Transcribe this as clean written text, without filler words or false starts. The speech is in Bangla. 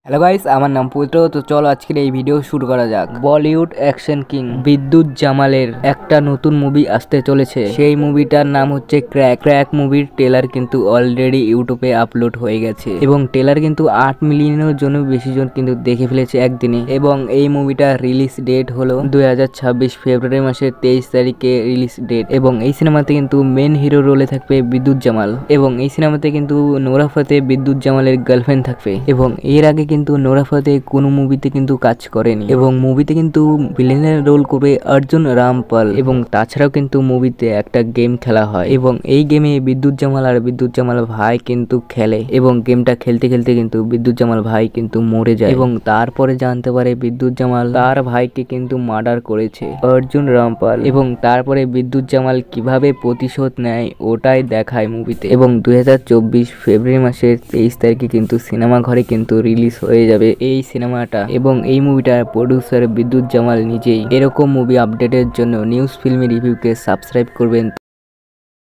হ্যালো গাইস, আমার নাম পবিত্র। তো চলো আজকের এই ভিডিও শুরু করা যাক। বলিউড অ্যাকশন কিং বিদ্যুৎ জামালের একটা নতুন মুভি আসতে চলেছে। সেই মুভিটার নাম হচ্ছে ক্র্যাক। ক্র্যাক মুভির ট্রেলার কিন্তু অলরেডি ইউটিউবে আপলোড হয়ে গেছে এবং ট্রেলার কিন্তু 8 মিলিয়নের জন্য বেশি জন কিন্তু দেখে ফেলেছে একদিনে। এবং এই মুভিটা রিলিজ ডেট হলো 2026 ফেব্রুয়ারি মাসের 23 তারিখে রিলিজ ডেট। এবং এই সিনেমাতে কিন্তু মেন হিরো রোলে থাকবে বিদ্যুৎ জামাল এবং এই সিনেমাতে কিন্তু নোরা ফতেহ বিদ্যুৎ জামালের গার্লফ্রেন্ড থাকবে। এবং এর আগে কিন্তু নোরা ফতেহ কোনো মুভিতে কিন্তু কাজ করেনি এবং মুভিতে কিন্তু ভিলেনের রোল করবে অর্জুন রামপাল। এবং তাছাড়াও কিন্তু মুভিতে একটা গেম খেলা হয় এবং এই গেমে বিদ্যুৎ জামাল আর বিদ্যুৎ জামাল ভাই কিন্তু খেলে এবং গেমটা খেলতে খেলতে কিন্তু বিদ্যুৎ জামাল ভাই কিন্তু মরে যায় এবং তারপরে জানতে পারে বিদ্যুৎ জামাল তার ভাইকে কিন্তু মার্ডার করেছে অর্জুন রামপাল। এবং তারপরে বিদ্যুৎ জামাল কিভাবে প্রতিশোধ নেয় ওটাই দেখায় মুভিতে। এবং 2024 ফেব্রুয়ারি মাসের 23 তারিখে কিন্তু সিনেমা ঘরে কিন্তু রিলিজ হয়ে যাবে এই সিনেমাটা। এবং এই মুভিটার প্রডিউসার বিদ্যুৎ জামাল নিজেই। এরকম মুভি আপডেটের জন্য নিউজ ফিল্মি রিভিউকে সাবস্ক্রাইব করবেন।